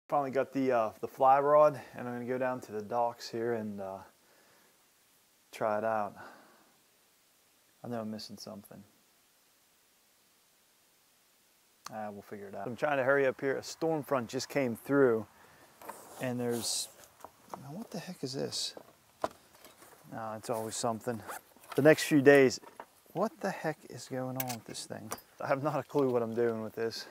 Finally got the fly rod, and I'm going to go down to the docks here and try it out. I know I'm missing something. We'll figure it out. I'm trying to hurry up here. A storm front just came through, and there's, now what the heck is this? No, it's always something. The next few days, what the heck is going on with this thing? I have not a clue what I'm doing with this.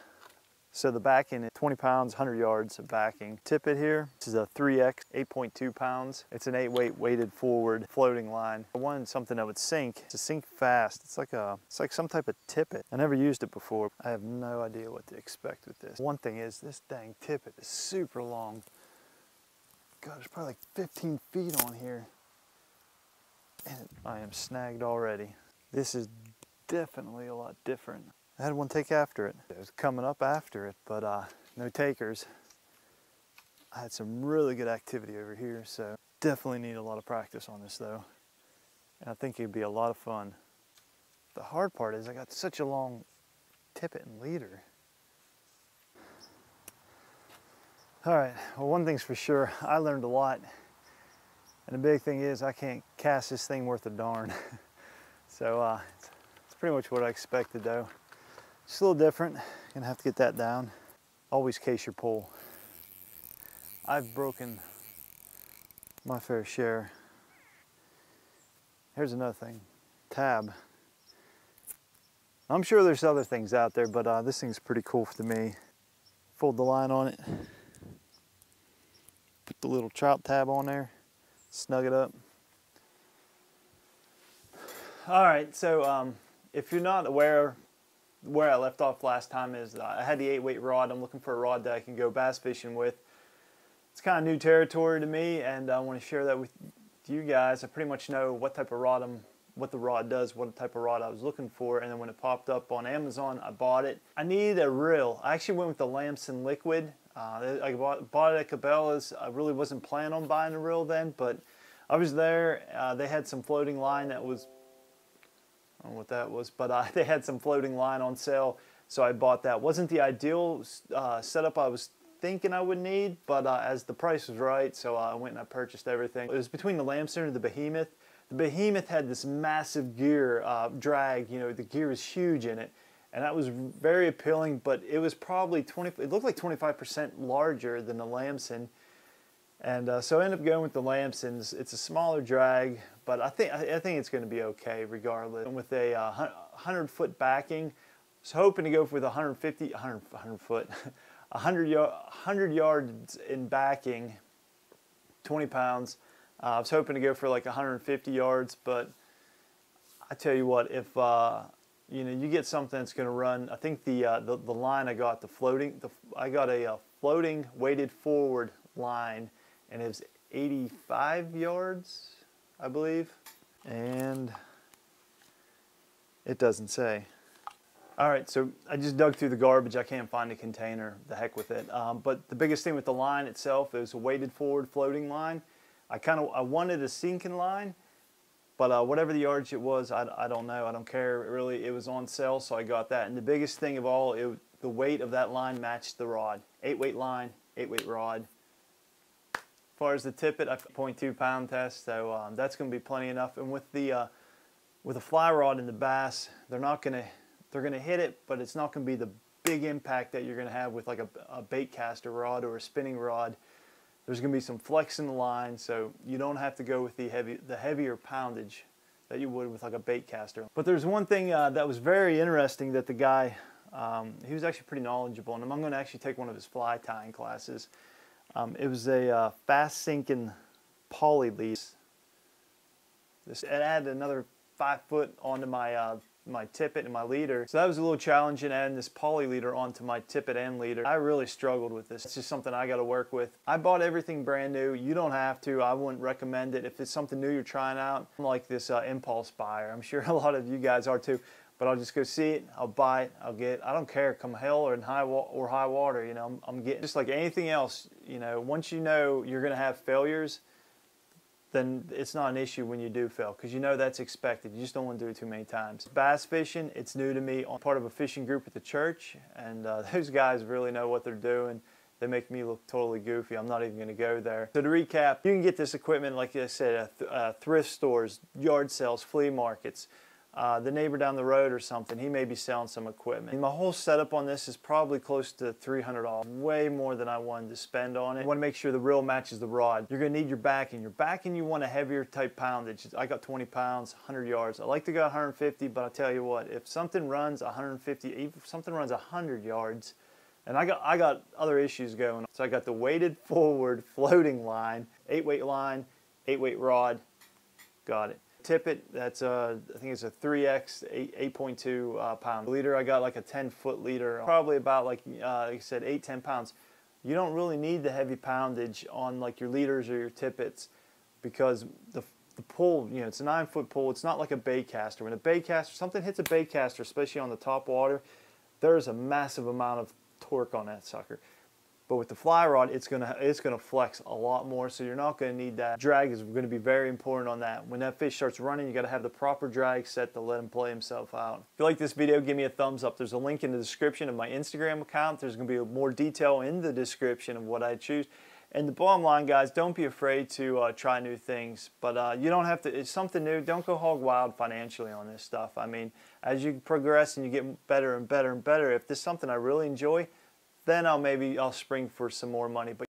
So the backing is 20 pounds, 100 yards of backing. Tippet here, this is a 3X, 8.2 pounds. It's an 8-weight weighted forward floating line. I wanted something that would sink, to sink fast. It's like some type of tippet. I never used it before. I have no idea what to expect with this. One thing is, this dang tippet is super long. God, there's probably like 15 feet on here. And I am snagged already. This is definitely a lot different. I had one take after it. It was coming up after it, but no takers. I had some really good activity over here, so definitely need a lot of practice on this though. And I think it'd be a lot of fun. The hard part is I got such a long tippet and leader. All right, well, one thing's for sure, I learned a lot. And the big thing is I can't cast this thing worth a darn. So it's pretty much what I expected though. Just a little different, gonna have to get that down. Always case your pole. I've broken my fair share. Here's another thing, tab. I'm sure there's other things out there, but this thing's pretty cool to me. Fold the line on it, put the little trout tab on there, snug it up. All right, so if you're not aware where I left off last time is I had the 8-weight rod. I'm looking for a rod that I can go bass fishing with. It's kind of new territory to me, and I want to share that with you guys. I pretty much know what type of rod what the rod does, what type of rod I was looking for, and then when it popped up on Amazon, I bought it. I needed a reel. I actually went with the Lamson liquid. I bought it at Cabela's. I really wasn't planning on buying a reel then, but I was there. They had some floating line that was, I don't know what that was, but they had some floating line on sale, so I bought that. Wasn't the ideal setup I was thinking I would need, but as the price was right, so I went and I purchased everything. It was between the Lamson and the Behemoth. The Behemoth had this massive gear drag, you know, the gear is huge in it, and that was very appealing, but it was probably it looked like 25% larger than the Lamson. And so I ended up going with the Lamsons. It's a smaller drag, but I think it's going to be okay regardless. And with a 100-foot backing, I was hoping to go with 100 yards in backing, 20 pounds. I was hoping to go for like 150 yards, but I tell you what, if you know, you get something that's going to run, I think the line I got, I got a floating weighted forward line. And it was 85 yards, I believe, and it doesn't say. All right, so I just dug through the garbage. I can't find a container, the heck with it. But the biggest thing with the line itself is a weighted forward floating line. I wanted a sinking line, but whatever the yardage it was, I don't know. I don't care really. It was on sale, so I got that. And the biggest thing of all, the weight of that line matched the rod. 8-weight line, 8-weight rod. As far as the tippet, I 0.2 pound test, so that's going to be plenty enough. And with a fly rod and the bass, they're going to hit it, but it's not going to be the big impact that you're going to have with like a bait caster rod or a spinning rod. There's going to be some flex in the line, so you don't have to go with the heavier poundage that you would with like a bait caster. But there's one thing that was very interesting that the guy, he was actually pretty knowledgeable, and I'm going to actually take one of his fly tying classes. It was a fast sinking poly lead. It added another 5 foot onto my my tippet and my leader. So that was a little challenging, adding this poly leader onto my tippet and leader. I really struggled with this. It's just something I got to work with. I bought everything brand new. You don't have to. I wouldn't recommend it. If it's something new you're trying out, I'm like this impulse buyer. I'm sure a lot of you guys are too. But I'll just go see it, I'll buy it, I'll get it. I don't care, come hell or high water, you know, I'm getting, just like anything else, you know, once you know you're going to have failures, then it's not an issue when you do fail, because you know that's expected. You just don't want to do it too many times. Bass fishing, it's new to me. I'm part of a fishing group at the church, and those guys really know what they're doing. They make me look totally goofy. I'm not even going to go there. So to recap, you can get this equipment, like I said, at thrift stores, yard sales, flea markets. The neighbor down the road or something, he may be selling some equipment. And my whole setup on this is probably close to $300, way more than I wanted to spend on it. You want to make sure the reel matches the rod. You're going to need your backing. Your backing, you want a heavier type poundage. I got 20 pounds, 100 yards. I like to go 150, but I tell you what, if something runs 150, if something runs 100 yards, and I got other issues going on. So I got the weighted forward floating line, 8-weight line, 8-weight rod, got it. Tippet, that's I think it's a 3X 8.2 pound leader. I got like a 10-foot leader, probably about like I said 8-10 pounds. You don't really need the heavy poundage on like your leaders or your tippets, because the pull, you know, it's a 9-foot pull. It's not like a bait caster. When a bait caster, something hits a bait caster, especially on the top water, there's a massive amount of torque on that sucker. But with the fly rod, it's gonna flex a lot more, so you're not gonna need that. Drag is gonna be very important on that. When that fish starts running, you gotta have the proper drag set to let him play himself out. If you like this video, give me a thumbs up. There's a link in the description of my Instagram account. There's gonna be more detail in the description of what I choose. And the bottom line, guys, don't be afraid to try new things. But you don't have to, it's something new. Don't go hog wild financially on this stuff. I mean, as you progress and you get better and better and better, if this is something I really enjoy, then I'll spring for some more money. But